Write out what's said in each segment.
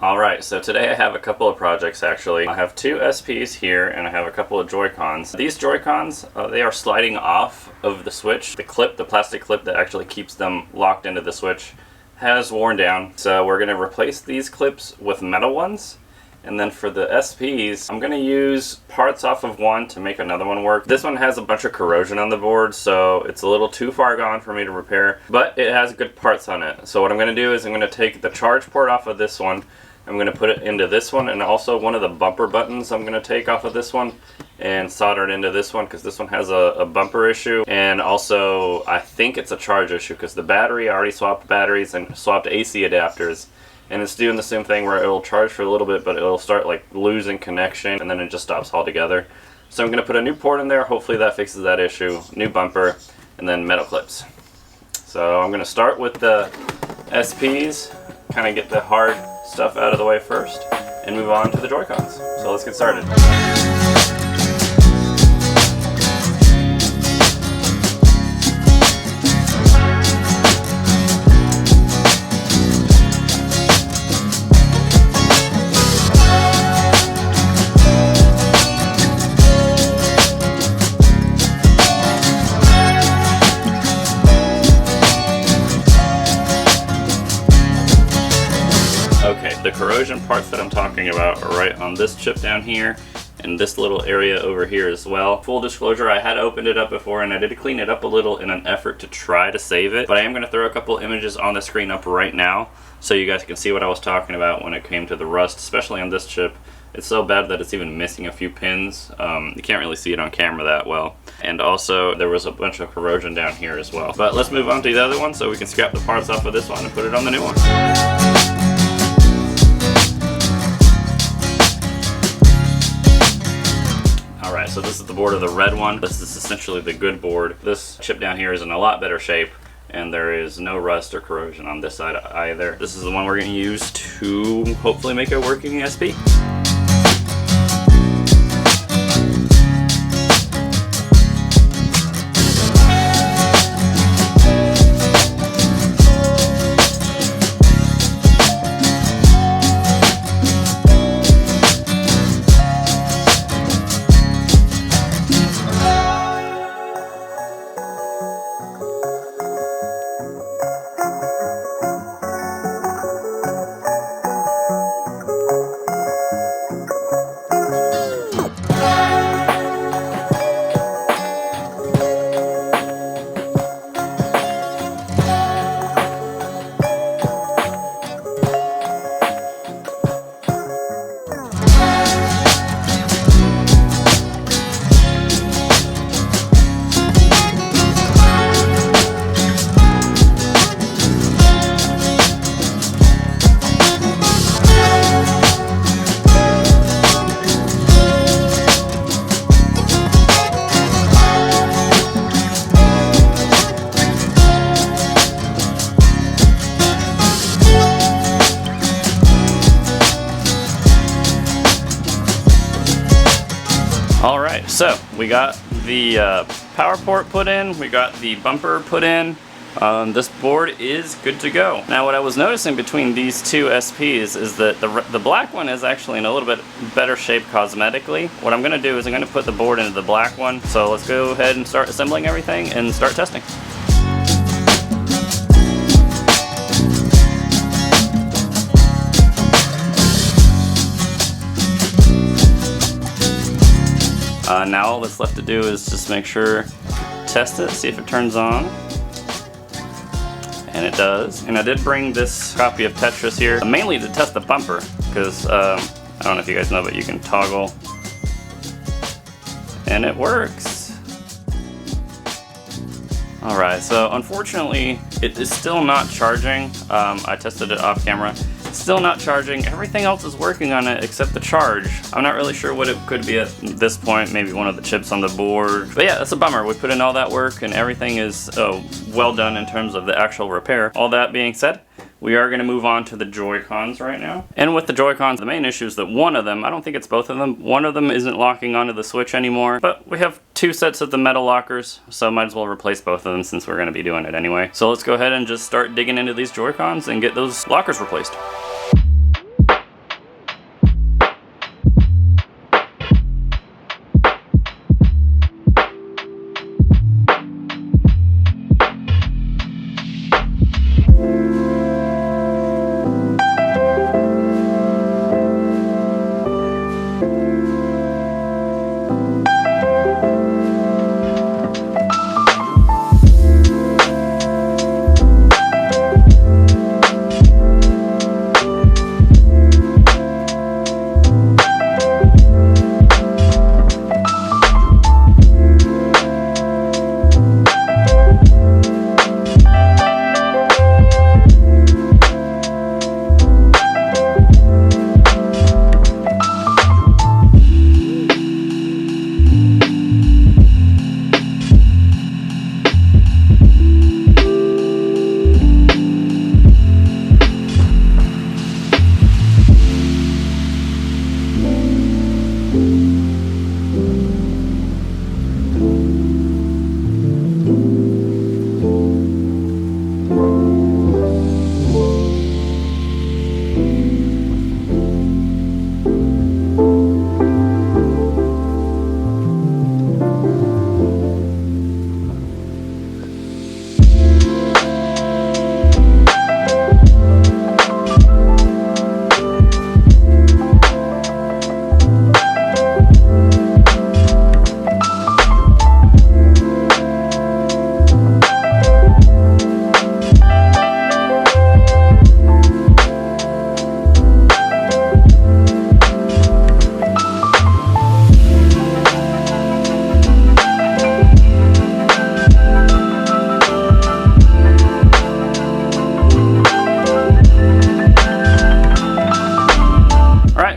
Alright, so today I have a couple of projects actually. I have two SPs here and I have a couple of Joy-Cons. These Joy-Cons, they are sliding off of the switch. The clip, the plastic clip that actually keeps them locked into the switch has worn down. So we're going to replace these clips with metal ones. And then for the SPs, I'm going to use parts off of one to make another one work. This one has a bunch of corrosion on the board, so it's a little too far gone for me to repair, but it has good parts on it. So what I'm going to do is I'm going to take the charge port off of this one. I'm going to put it into this one, and also one of the bumper buttons I'm going to take off of this one and solder it into this one because this one has a bumper issue, and also I think it's a charge issue because the battery, I already swapped batteries and swapped AC adapters, and it's doing the same thing where it'll charge for a little bit but it'll start like losing connection and then it just stops altogether. So I'm going to put a new port in there, hopefully that fixes that issue, new bumper, and then metal clips. So I'm going to start with the SPs, kind of get the hard stuff out of the way first and move on to the Joy-Cons. So let's get started. Okay, the corrosion parts that I'm talking about are right on this chip down here and this little area over here as well. Full disclosure, I had opened it up before and I did clean it up a little in an effort to try to save it, but I am going to throw a couple images on the screen up right now so you guys can see what I was talking about when it came to the rust, especially on this chip. It's so bad that it's even missing a few pins. You can't really see it on camera that well. And also there was a bunch of corrosion down here as well. But let's move on to the other one so we can scrap the parts off of this one and put it on the new one. Alright, so this is the board of the red one. This is essentially the good board. This chip down here is in a lot better shape, and there is no rust or corrosion on this side either. This is the one we're going to use to hopefully make a working SP. Alright, so we got the power port put in, we got the bumper put in. This board is good to go. Now what I was noticing between these two SPs is that the black one is actually in a little bit better shape cosmetically. What I'm going to do is I'm going to put the board into the black one. So let's go ahead and start assembling everything and start testing. Now all that's left to do is just make sure, test it, see if it turns on. And it does. And I did bring this copy of Tetris here, mainly to test the bumper, because I don't know if you guys know, but you can toggle. And it works. Alright, so unfortunately, it is still not charging. I tested it off camera. Still not charging. Everything else is working on it except the charge. I'm not really sure what it could be at this point. Maybe one of the chips on the board. But yeah, that's a bummer. We put in all that work and everything is well done in terms of the actual repair. All that being said, we are going to move on to the Joy-Cons right now. And with the Joy-Cons, the main issue is that one of them, I don't think it's both of them, one of them isn't locking onto the Switch anymore. But we have two sets of the metal lockers, so might as well replace both of them since we're going to be doing it anyway. So let's go ahead and just start digging into these Joy-Cons and get those lockers replaced.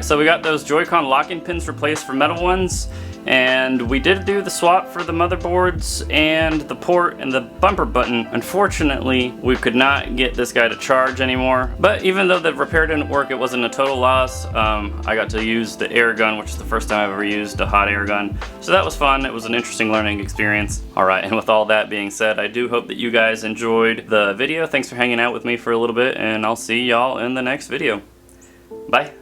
Alright, so we got those Joy-Con locking pins replaced for metal ones, and we did do the swap for the motherboards and the port and the bumper button. Unfortunately, we could not get this guy to charge anymore, but even though the repair didn't work, it wasn't a total loss. I got to use the air gun, which is the first time I've ever used a hot air gun, so that was fun. It was an interesting learning experience. Alright, and with all that being said, I do hope that you guys enjoyed the video. Thanks for hanging out with me for a little bit, and I'll see y'all in the next video. Bye.